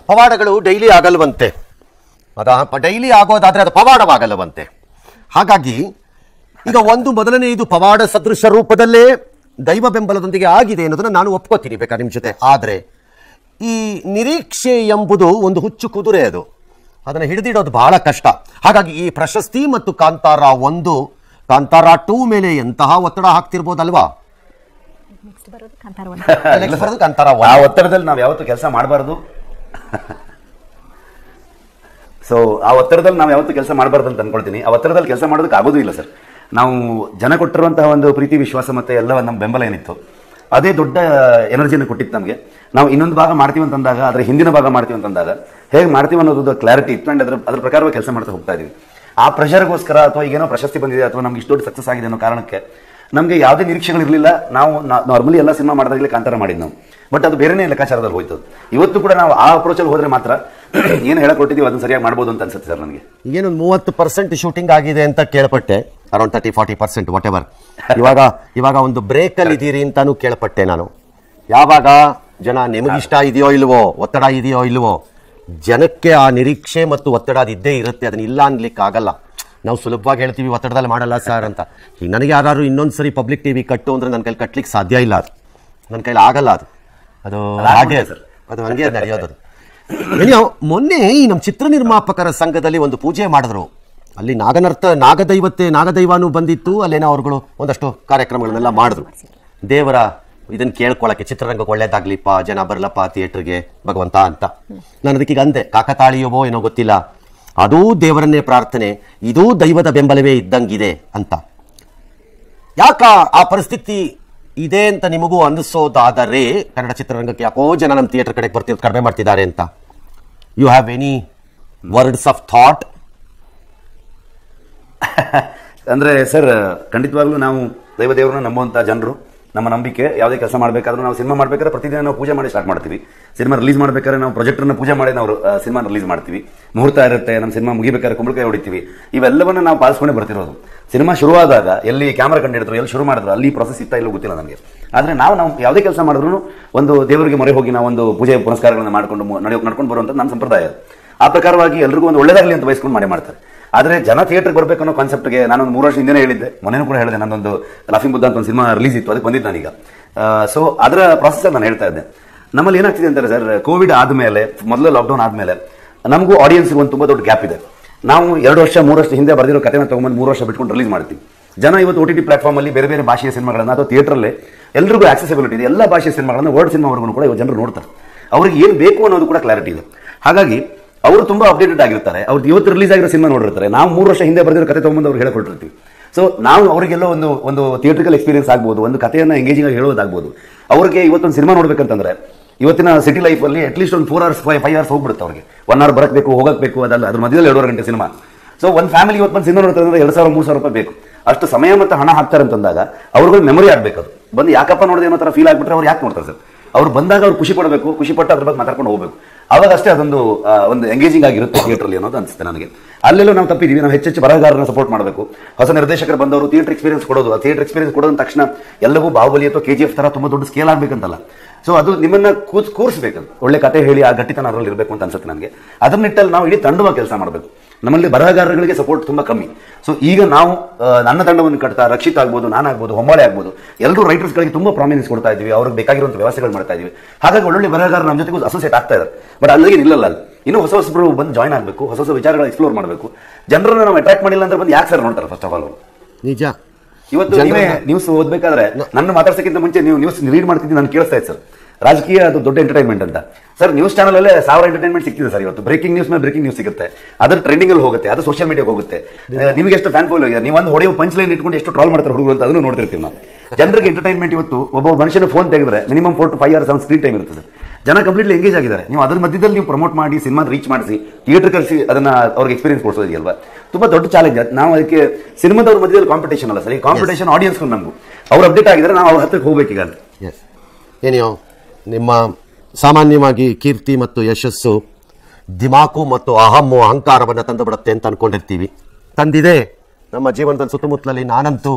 ಪವಾಡಗಳು daily ಆಗಲ್ವಂತೆ. Daily ಆಗೋದಾದ್ರೆ ಅದು ಪವಾಡವಾಗಲ್ಲವಂತೆ. ಹಾಗಾಗಿ ಈಗ ಮೊದಲನೆಯದು ಪವಾಡ ಸದೃಶ ರೂಪದಲ್ಲೇ ದೈವ ಬೆಂಬಲದೊಂದಿಗೆ ಆಗಿದೆ ಅನ್ನೋದನ್ನ ನಾನು ಒಪ್ಕೋತೀನಿ ಬೇಕಾ ನಿಮ್ಮ ಜೊತೆ. ಆದರೆ ಈ ನಿರೀಕ್ಷೆ ಎಂಬುದು ಒಂದು ಹುಚ್ಚು ಕುದುರೆ, ಅದನ್ನು ಹಿಡಿದಿಡೋದು ಬಹಳ ಕಷ್ಟ. ಹಾಗಾಗಿ ಈ ಪ್ರಶಸ್ತಿ ಮತ್ತು ಕಾಂತಾರ 1, ಕಾಂತಾರ 2 ಮೇಲೆ ಎಂತಹ ಒತ್ತಡ ಹಾಕ್ತಿರ್ಬೋದಲ್ವಾ? ಆ ಒತ್ತಡದಲ್ಲಿ ನಾವು ಯಾವತ್ತೂ ಕೆಲಸ ಮಾಡಬಾರ್ದು. ಸೊ ಆ ಒತ್ತಡದಲ್ಲಿ ನಾವು ಯಾವತ್ತೂ ಕೆಲಸ ಮಾಡಬಾರ್ದು ಅಂತ ಅನ್ಕೊಳ್ತೀನಿ. ಆ ಒತ್ತಡದಲ್ಲಿ ಕೆಲಸ ಮಾಡೋದಕ್ಕೆ ಆಗೋದು ಇಲ್ಲ ಸರ್. ನಾವು ಜನ ಕೊಟ್ಟಿರುವಂತಹ ಒಂದು ಪ್ರೀತಿ, ವಿಶ್ವಾಸ ಮತ್ತೆ ಎಲ್ಲ ನಮ್ಮ ಬೆಂಬಲ ಏನಿತ್ತು ಅದೇ ದೊಡ್ಡ ಎನರ್ಜಿಯನ್ನು ಕೊಟ್ಟಿತ್ತು ನಮಗೆ. ನಾವು ಇನ್ನೊಂದು ಭಾಗ ಮಾಡ್ತೀವಿ ಅಂತಂದಾಗ, ಅದರ ಹಿಂದಿನ ಭಾಗ ಮಾಡ್ತೀವಿ ಅಂತಂದಾಗ ಹೇಗೆ ಮಾಡ್ತೀವಿ ಅನ್ನೋದು ಕ್ಲಾರಿಟಿ ಇತ್ತು. ಅಂಡ್ ಅದ್ರ ಪ್ರಕಾರವಾಗಿ ಕೆಲಸ ಮಾಡ್ತಾ ಹೋಗ್ತಾ ಇದೀವಿ. ಆ ಪ್ರೆಷರ್ಗೋಸ್ಕರ ಅಥವಾ ಈಗೇನೋ ಪ್ರಶಸ್ತಿ ಬಂದಿದೆ ಅಥವಾ ನಮ್ಗೆ ಇಷ್ಟು ದೊಡ್ಡ ಸಕ್ಸಸ್ ಆಗಿದೆ ಅನ್ನೋ ಕಾರಣಕ್ಕೆ ನಮಗೆ ಯಾವುದೇ ನಿರೀಕ್ಷೆಗಳಿರಲಿಲ್ಲ. ನಾವು ನಾರ್ಮಲಿ ಎಲ್ಲ ಸಿನಿಮಾ ಮಾಡಿದಾಗಲೇ ಕಾಂತಾರ ಮಾಡಿದ್ದು ನಾವು. ಬಟ್ ಅದು ಬೇರೆನೇ ಲೆಕ್ಕಾಚಾರದಲ್ಲಿ ಹೋಯ್ತು. ಇವತ್ತು ಕೂಡ ನಾವು ಆ ಅಪ್ರೋಚಲ್ಲಿ ಹೋದ್ರೆ ಮಾತ್ರ ಏನು ಹೇಳಕ್ ಕೊಟ್ಟಿದ್ದೀವಿ ಅದನ್ನು ಸರಿಯಾಗಿ ಮಾಡ್ಬೋದು ಅಂತ ಅನ್ಸುತ್ತೆ ಸರ್ ನನಗೆ. ಏನೊಂದು 30% ಶೂಟಿಂಗ್ ಆಗಿದೆ ಅಂತ ಕೇಳ್ಪಟ್ಟೆ, ಅರೌಂಡ್ 30-40% ವಾಟ್ ಎವರ್. ಇವಾಗ ಒಂದು ಬ್ರೇಕಲ್ಲಿ ಇದ್ದೀರಿ ಅಂತಾನು ಕೇಳ್ಪಟ್ಟೆ ನಾನು. ಯಾವಾಗ ಜನ ನಿಮಗಿಷ್ಟ ಇದೆಯೋ ಇಲ್ವೋ, ಒತ್ತಡ ಇದೆಯೋ ಇಲ್ವೋ, ಜನಕ್ಕೆ ಆ ನಿರೀಕ್ಷೆ ಮತ್ತು ಒತ್ತಡ ಅದಿದ್ದೇ ಇರುತ್ತೆ. ಅದನ್ನ ಇಲ್ಲ ಅನ್ಲಿಕ್ಕೆ ಆಗಲ್ಲ. ನಾವು ಸುಲಭವಾಗಿ ಹೇಳ್ತೀವಿ ಒತ್ತಡದಲ್ಲಿ ಮಾಡಲ್ಲ ಸರ್ ಅಂತ. ಈಗ ನನಗೆ ಯಾರು ಇನ್ನೊಂದ್ಸರಿ ಪಬ್ಲಿಕ್ ಟಿವಿ ಕಟ್ಟು ಅಂದ್ರೆ ನನ್ನ ಕೈಲಿ ಕಟ್ಲಿಕ್ಕೆ ಸಾಧ್ಯ ಇಲ್ಲ. ಅದು ನನ್ನ ಕೈಲಿ ಆಗಲ್ಲ. ಅದು ಹಾಗೆ ಸರ್, ಅದು ಹಂಗೆ ನಡೆಯೋದು. ಮೊನ್ನೆ ಈ ನಮ್ಮ ಚಿತ್ರ ನಿರ್ಮಾಪಕರ ಸಂಘದಲ್ಲಿ ಒಂದು ಪೂಜೆ ಮಾಡಿದ್ರು. ಅಲ್ಲಿ ನಾಗದೈವನೂ ಬಂದಿತ್ತು. ಅಲ್ಲೇನೋ ಅವ್ರುಗಳು ಒಂದಷ್ಟು ಕಾರ್ಯಕ್ರಮಗಳನ್ನೆಲ್ಲ ಮಾಡಿದ್ರು. ದೇವರ ಇದನ್ನ ಕೇಳ್ಕೊಳಕ್ಕೆ, ಚಿತ್ರರಂಗಕ್ಕೆ ಒಳ್ಳೇದಾಗ್ಲಿಪ್ಪ, ಜನ ಬರ್ಲಪ್ಪ ಥಿಯೇಟರ್ಗೆ ಭಗವಂತ ಅಂತ. ನಾನು ಅದಕ್ಕೀಗ ಅಂದೆ, ಕಾಕತಾಳೀಯವೋ ಏನೋ ಗೊತ್ತಿಲ್ಲ, ಅದೂ ದೇವರನ್ನೇ ಪ್ರಾರ್ಥನೆ, ಇದೂ ದೈವದ ಬೆಂಬಲವೇ ಇದ್ದಂಗಿದೆ ಅಂತ. ಯಾಕ ಆ ಪರಿಸ್ಥಿತಿ ಇದೆ ಅಂತ ನಿಮಗೂ ಅನ್ನಿಸೋದಾದರೆ, ಕನ್ನಡ ಚಿತ್ರರಂಗಕ್ಕೆ ಯಾಕೋ ಜನ ನಮ್ಮ ಥಿಯೇಟರ್ ಕಡೆಗೆ ಕಡಿಮೆ ಮಾಡ್ತಿದ್ದಾರೆ ಅಂತ, you have any words of thought? ಅಂದ್ರೆ ಸರ್, ಖಂಡಿತವಾಗ್ಲೂ ನಾವು ದೇವರನ್ನ ನಂಬುವಂತ ಜನರು. ನಮ್ಮ ನಂಬಿಕೆ ಯಾವುದೇ ಕೆಲಸ ಮಾಡಬೇಕಾದ್ರೂ, ನಾವು ಸಿನಿಮಾ ಮಾಡಬೇಕಾದ್ರೆ ಪ್ರತಿದಿನ ನಾವು ಪೂಜೆ ಮಾಡಿ ಸ್ಟಾರ್ಟ್ ಮಾಡ್ತೀವಿ. ಸಿನಿಮಾ ರಿಲೀಸ್ ಮಾಡಬೇಕಾದ್ರೆ ನಾವು ಪ್ರೊಜೆಕ್ಟರ್ನ ಪೂಜೆ ಮಾಡಿ ನಾವು ಸಿನಿಮಾ ರಿಲೀಸ್ ಮಾಡ್ತೀವಿ. ಮುಹೂರ್ತ ಇರುತ್ತೆ, ನಮ್ಮ ಸಿನಿಮಾ ಮುಗಿಬೇಕಾದ್ರೆ ಕುಂಬಳಕಾಯಿ ಹೊಡಿತೀವಿ. ಇವೆಲ್ಲವನ್ನ ನಾವು ಪಾಲಿಸ್ಕೊಂಡೇ ಬರ್ತಿರೋದು. ಸಿನಿಮಾ ಶುರುವಾದಾಗ ಎಲ್ಲಿ ಕ್ಯಾಮರಾ ಕಂಡಿಡಿದ್ರು, ಎಲ್ಲಿ ಶುರು ಮಾಡಿದ್ರು, ಅಲ್ಲಿ ಪ್ರೊಸೆಸ್ ಇತ್ತ ಇಲ್ಲ ಗೊತ್ತಿಲ್ಲ ನನಗೆ. ಆದರೆ ನಾವು ಯಾವುದೇ ಕೆಲಸ ಮಾಡಿದ್ರು ಒಂದು ದೇವರಿಗೆ ಮೊರೆ ಹೋಗಿ ನಾವು ಒಂದು ಪೂಜೆ ಪುನಸ್ಕಾರಗಳನ್ನ ನಡ್ಕೊಂಡು ಬರುವಂಥದ್ದು ನಮ್ಮ ಸಂಪ್ರದಾಯ. ಆ ಪ್ರಕಾರವಾಗಿ ಎಲ್ರಿಗೂ ಒಂದು ಒಳ್ಳೇದಾಗಲಿ ಅಂತ ಬಯಸ್ಕೊಂಡು ಮಾಡ್ತಾರೆ. ಆದರೆ ಜನ ಥಿಯೇಟರ್ಗೆ ಬರಬೇಕು ಅನ್ನೋ ಕಾನ್ಸೆಪ್ಟ್ಗೆ ನಾನೊಂದು 3 ವರ್ಷ ಹಿಂದೆ ಹೇಳಿದ್ದೆ, ಮೊನ್ನೆ ಕೂಡ ಹೇಳಿದೆ, ನನ್ನೊಂದು ಲಾಫಿಂಗ್ ಬುದ್ಧ ಅಂತ ಒಂದು ಸಿನಿಮಾ ರಿಲೀಸ್ ಇತ್ತು, ಅದಕ್ಕೆ ಬಂದಿದ್ದು ನಾನೀಗ. ಸೊ ಅದರ ಪ್ರಾಸೆಸ್ ನಾನು ಹೇಳ್ತಾ ಇದ್ದೆ. ನಮ್ಮಲ್ಲಿ ಏನಾಗ್ತಿದೆ ಅಂತಾರೆ ಸರ್, ಕೋವಿಡ್ ಆದಮೇಲೆ, ಮೊದಲು ಲಾಕ್ಡೌನ್ ಆದಮೇಲೆ ನಮಗೂ ಆಡಿಯನ್ಸ್ಗೆ ಒಂದು ತುಂಬ ದೊಡ್ಡ ಗ್ಯಾಪ್ ಇದೆ. ನಾವು 2 ವರ್ಷ 3 ವರ್ಷ ಹಿಂದೆ ಬರೆದಿರೋ ಕಥೆನ ತೊಗೊಂಬಂದು 3 ವರ್ಷ ಬಿಟ್ಕೊಂಡು ರಿಲೀಸ್ ಮಾಡ್ತೀವಿ. ಜನ ಇವತ್ತು OTT ಪ್ಲಾಟ್ಫಾರ್ಮಲ್ಲಿ ಬೇರೆ ಬೇರೆ ಭಾಷೆಯ ಸಿನಿಮಾಗಳನ್ನ ಅಥವಾ ಥಿಯೇಟರಲ್ಲೇ ಎಲ್ರಿಗೂ ಆಕ್ಸೆಸಿಬಿಲಿಟಿ ಇದೆ. ಎಲ್ಲ ಭಾಷೆಯ ಸಿನಿಮಾಗಳನ್ನ, ವರ್ಲ್ಡ್ ಸಿನಿಮಾವರೆಗೂ ಕೂಡ ಜನರು ನೋಡ್ತಾರೆ. ಅವ್ರಿಗೆ ಏನು ಬೇಕು ಅನ್ನೋದು ಕೂಡ ಕ್ಲಾರಿಟಿ ಇದೆ. ಹಾಗಾಗಿ ಅವರು ತುಂಬಾ ಅಪ್ಡೇಟೆಡ್ ಆಗಿರ್ತಾರೆ. ಅವ್ರು ಇವತ್ತು ರಿಲೀಸ್ ಆಗಿರೋ ಸಿನಿಮಾ ನೋಡಿರ್ತಾರೆ. ನಾವು 3 ವರ್ಷ ಹಿಂದೆ ಬರೆದಿರೋ ಕಥೆ ತೊಗೊಂಬಂದು ಅವ್ರಿಗೆ ಹೇಳಿಕೊಟ್ಟಿರ್ತೀವಿ. ಸೊ ನಾವು ಅವರಿಗೆಲ್ಲ ಒಂದು ಥಿಯೇಟ್ರಿಕಲ್ ಎಕ್ಸ್ಪೀರಿಯನ್ಸ್ ಆಗ್ಬೋದು, ಒಂದು ಕಥೆಯನ್ನು ಎಂಗೇಜಿಂಗ್ ಆಗಿ ಹೇಳೋದಾಗ್ಬೋದು. ಅವ್ರಿಗೆ ಇವತ್ತೊಂದು ಸಿನಿಮಾ ನೋಡ್ಬೇಕಂತಂದ್ರೆ ಇವತ್ತಿನ ಸಿಟಿ ಲೈಫಲ್ಲಿ ಅಟ್ಲೀಸ್ಟ್ ಒಂದು 4 hours 5 hours ಹೋಗ್ಬಿಡುತ್ತೆ ಅವ್ರಿಗೆ. 1 hour ಬರಬೇಕು, ಹೋಗಬೇಕು, ಅದಲ್ಲ ಅದ್ರ ಮಧ್ಯದಲ್ಲಿ 2.5 ಗಂಟೆ ಸಿನಿಮಾ. ಸೊ ಒಂದು ಫ್ಯಾಮಿಲಿ ಇವತ್ತು ಬಂದು ಸಿನಿಮಾ ನೋಡ್ತಾರೆ ಅಂದ್ರೆ 2,000-3,000 ರೂಪಾಯಿ ಬೇಕು. ಅಷ್ಟು ಸಮಯ ಮತ್ತು ಹಣ ಹಾಕ್ತಾರೆ ಅಂತಂದಾಗ ಅವ್ರಿಗೆ ಮೆಮೊರಿ ಆಗ್ಬೇಕು. ಅದು ಬಂದು ಯಾಕಪ್ಪ ನೋಡಿದೆ ಅನ್ನೋ ಥರ ಫೀಲ್ ಆಗ್ಬಿಟ್ರೆ ಅವ್ರು ಯಾಕೆ ನೋಡ್ತಾರೆ ಸರ್? ಅವ್ರು ಬಂದಾಗ ಅವ್ರು ಖುಷಿ ಪಡಬೇಕು, ಖುಷಿ ಪಟ್ಟು ಅದ್ರ ಬಗ್ಗೆ ಮಾತಾಡ್ಕೊಂಡು ಹೋಗ್ಬೇಕು. ಅವಾಗ ಅಷ್ಟೇ ಅದೊಂದು ಎಂಗೇಜಿಂಗ್ ಆಗಿರುತ್ತೆ ಥಿಯೇಟ್ರಲ್ಲಿ ಅನ್ನೋದು ಅನಿಸುತ್ತೆ ನನಗೆ. ಅಲ್ಲೆಲ್ಲೂ ನಾವು ತಪ್ಪಿದ್ದೀವಿ. ನಾವು ಹೆಚ್ಚೆಚ್ಚು ಬರಹಗಾರರನ್ನ ಸಪೋರ್ಟ್ ಮಾಡಬೇಕು. ಹೊಸ ನಿರ್ದೇಶಕರು ಬಂದವರು ಥಿಯೇಟರ್ ಎಕ್ಸ್ಪೀರಿಯನ್ಸ್ ಕೊಡೋದು. ಆ ಥಿಯೇಟರ್ ಎಕ್ಸ್ಪೀರಿಯನ್ಸ್ ಕೊಡೋದ ತಕ್ಷಣ ಎಲ್ಲವೂ ಬಾಹುಬಲಿ ಅಥವಾ KGF ಥರ ತುಂಬ ದೊಡ್ಡ ಸ್ಕೇಲ್ ಆಗಬೇಕಂತಲ್ಲ. ಸೊ ಅದು ನಿಮ್ಮನ್ನ ಕೂರಿಸಬೇಕು. ಒಳ್ಳೆ ಕತೆ ಹೇಳಿ ಆ ಗಟ್ಟಿತನ ಅದರಲ್ಲಿ ಇರಬೇಕು ಅಂತ ಅನ್ಸುತ್ತೆ ನನಗೆ. ಅದರ ನಿಟ್ಟಲ್ಲಿ ನಾವು ಇಡೀ ತಂಡವಾಗಿ ಕೆಲಸ ಮಾಡಬೇಕು. ನಮ್ಮಲ್ಲಿ ಬರಹಗಾರಗಳಿಗೆ ಸಪೋರ್ಟ್ ತುಂಬ ಕಮ್ಮಿ. ಸೊ ಈಗ ನಾವು ನನ್ನ ತಂಡವನ್ನು ಕಟ್ತಾ, ರಕ್ಷಿತ್ ಆಗ್ಬೋದು, ನಾನಾಗ್ಬೋದು, ಹೊಂಬಾಳೆ ಆಗ್ಬೋದು, ಎಲ್ಲರೂ ರೈಟರ್ಸ್ಗಳಿಗೆ ತುಂಬ ಪ್ರಾಮಿನೆನ್ಸ್ ಕೊಡ್ತಾ ಇದ್ದೀವಿ. ಅವ್ರಿಗೆ ಬೇಕಾಗಿರುವಂಥ ವ್ಯವಸ್ಥೆಗಳು ಮಾಡ್ತಾ ಇದ್ದೀವಿ. ಹಾಗಾಗಿ ಒಳ್ಳೊಳ್ಳೆ ಬರಹಗಾರರು ನಮ್ಮ ಜೊತೆಗೂ ಅಸೋಸಿಯೇಟ್ ಆಗ್ತಾ ಇದ್ದಾರೆ. ಬಟ್ ಅಲ್ಲಿಗೆ ನಿಲ್ಲಲ್ಲ. ಅಲ್ಲಿ ಇನ್ನೂ ಹೊಸಬ್ರು ಬಂದು ಜಾಯ್ನ್ ಆಗಬೇಕು, ಹೊಸ ವಿಚಾರಗಳ ಎಕ್ಸ್ಪ್ಲೋರ್ ಮಾಡಬೇಕು. ಜನರನ್ನ ನಾವು ಅಟ್ರಾಕ್ಟ್ ಮಾಡಿಲ್ಲ ಅಂದ್ರೆ ಬಂದು ಯಾಕೆ ಸರ್ ನೋಡ್ತಾರೆ? ಫಸ್ಟ್ ಆಫ್ ಆಲ್ ನಿಜ. ಇವತ್ತು ನೀವೇ ನ್ಯೂಸ್ ಓದಬೇಕಾದ್ರೆ ನನ್ನ ಮಾತಾಡ್ಸೋಕ್ಕಿಂತ ಮುಂಚೆ ನೀವು ನ್ಯೂಸ್ ರೀಡ್ ಮಾಡ್ತಿದ್ದು ನಾನು ಕೇಳಿಸ್ತಾ ಇತ್ತು ಸರ್. ರಾಜಕೀಯ ಅದು ದೊಡ್ಡ ಎಂಟರ್ಟೈನ್ಮೆಂಟ್ ಅಂತ ಸರ್. ನ್ಯೂಸ್ ಚಾನಲ್ ಅಲ್ಲೇ 1000 ಎಂಟರ್ಟೈನ್ಮೆಂಟ್ ಸಿಗ್ತಿದೆ ಸರ್. ಇವತ್ತು ಬ್ರೇಕಿಂಗ್ ನ್ಯೂಸ್ ಮೇಲೆ ಬ್ರೇಕಿಂಗ್ ನ್ಯೂಸ್ ಸಿಗುತ್ತೆ, ಅದ್ರ ಟ್ರೆಂಡಿಂಗ್ ಅಲ್ಲಿ ಹೋಗುತ್ತೆ, ಅದು ಸೋಷಿಯಲ್ ಮೀಡಿಯಾಗೆ ಹೋಗುತ್ತೆ. ನಿಮಗೆ ಎಷ್ಟು ಫ್ಯಾನ್ ಫಾಲೋ ಇದೆ, ನೀವು ಒಂದು ಹೊಡೆಯೋ ಪಂಚ್ ಲೈನ್ ಇಟ್ಕೊಂಡು ಎಷ್ಟು ಟ್ರಾಲ್ ಮಾಡ್ತಾರೆ ಹುಡುಗರು ಅಂತ ಅದನ್ನು ನೋಡ್ತಿರ್ತೀವಿ ನಾವು. ಜನರಿಗೆ ಎಂಟರ್ಟೈನ್ಮೆಂಟ್ ಇವತ್ತು ಒಬ್ಬ ಮನುಷ್ಯನ ಫೋನ್ ತೆಗೆದ್ರೆ minimum 4 to 5 hours screen time ಇರ್ತದೆ. ಜನ ಕಂಪ್ಲೀಟ್ಲಿ ಎಂಗೇಜ್ ಆಗಿದ್ದಾರೆ. ನೀವು ಅದ್ರ ಮಧ್ಯದಲ್ಲಿ ನೀವು ಪ್ರಮೋಟ್ ಮಾಡಿ, ಸಿನಿಮಾ ರೀಚ್ ಮಾಡಿಸಿ, ಥಿಯೇಟರ್ ಕಳಿಸಿ ಅದನ್ನ ಅವ್ರಿಗೆ ಎಕ್ಸ್ಪೀರಿಯನ್ಸ್ ಕೊಡಿಸೋದಿಲ್ವಾ? ತುಂಬಾ ದೊಡ್ಡ ಚಾಲೆಂಜ್. ನಾವು ಅದಕ್ಕೆ ಸಿನಿಮಾದವ್ರ ಮಧ್ಯದಲ್ಲಿ ಕಾಂಪಿಟೇಷನ್ ಅಲ್ಲ ಸರ್, ಈ ಕಾಂಪಿಟೇಷನ್ ಆಡಿಯನ್ಸ್ ನಮಗೂ. ಅವ್ರು ಅಪ್ಡೇಟ್ ಆಗಿದ್ದಾರೆ, ನಾವು ಅವ್ರ ಹತ್ರಕ್ಕೆ ಹೋಗ್ಬೇಕೀಗ. ಏನೋ ನಿಮ್ಮ ಸಾಮಾನ್ಯವಾಗಿ ಕೀರ್ತಿ ಮತ್ತು ಯಶಸ್ಸು ದಿಮಾಕು ಮತ್ತು ಅಹಂಕಾರವನ್ನು ತಂದು ಬಿಡುತ್ತೆ ಅಂತ ಅನ್ಕೊಂಡಿರ್ತೀವಿ. ತಂದಿದೆ ನಮ್ಮ ಜೀವನದ ಸುತ್ತಮುತ್ತಲಲ್ಲಿ. ನಾನಂತೂ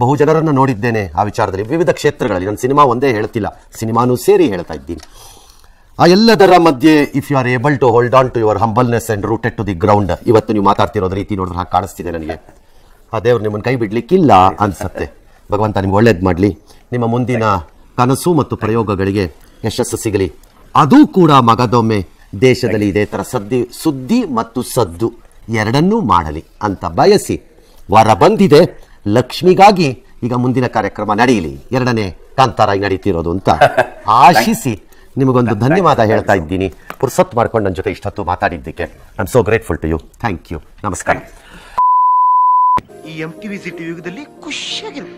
ಬಹು ಜನರನ್ನು ನೋಡಿದ್ದೇನೆ ಆ ವಿಚಾರದಲ್ಲಿ, ವಿವಿಧ ಕ್ಷೇತ್ರಗಳಲ್ಲಿ. ನನ್ನ ಸಿನಿಮಾ ಒಂದೇ ಹೇಳ್ತಿಲ್ಲ, ಸಿನಿಮಾನೂ ಸೇರಿ ಹೇಳ್ತಾ ಇದ್ದೀನಿ. ಆ ಎಲ್ಲದರ ಮಧ್ಯೆ if you are able to hold on to your humbleness and rooted to the ground, ಇವತ್ತು ನೀವು ಮಾತಾಡ್ತಿರೋದು ರೀತಿ ನೋಡಿದ್ರೆ ಹಾಗೆ ಕಾಣಿಸ್ತಿದೆ ನನಗೆ. ಆ ದೇವ್ರು ನಿಮ್ಮನ್ನು ಕೈ ಬಿಡ್ಲಿಕ್ಕಿಲ್ಲ ಅನ್ಸತ್ತೆ. ಭಗವಂತ ನಿಮ್ಗೆ ಒಳ್ಳೇದು ಮಾಡಲಿ. ನಿಮ್ಮ ಮುಂದಿನ ಕನಸು ಮತ್ತು ಪ್ರಯೋಗಗಳಿಗೆ ಯಶಸ್ಸು ಸಿಗಲಿ. ಅದೂ ಕೂಡ ಮಗದೊಮ್ಮೆ ದೇಶದಲ್ಲಿ ಇದೇ ಥರ ಸುದ್ದಿ ಮತ್ತು ಸದ್ದು ಎರಡನ್ನೂ ಮಾಡಲಿ ಅಂತ ಬಯಸಿ, ವಾರ ಬಂದಿದೆ ಲಕ್ಷ್ಮಿಗಾಗಿ ಈಗ ಮುಂದಿನ ಕಾರ್ಯಕ್ರಮ ನಡೆಯಲಿ, 2ನೇ ಕಾಂತಾರ ನಡೀತಿರೋದು ಅಂತ ಆಶಿಸಿ ನಿಮಗೊಂದು ಧನ್ಯವಾದ ಹೇಳ್ತಾ ಇದ್ದೀನಿ. ಪುರ್ಸತ್ ಮಾಡ್ಕೊಂಡು ನನ್ನ ಜೊತೆ ಇಷ್ಟೊತ್ತು ಮಾತಾಡಿದ್ದಕ್ಕೆ I am so grateful to you. Thank you. ನಮಸ್ಕಾರ. ಈ MTV ಸಿಟಿ ಯುಗದಲ್ಲಿ ಖುಷಿಯಾಗಿರು.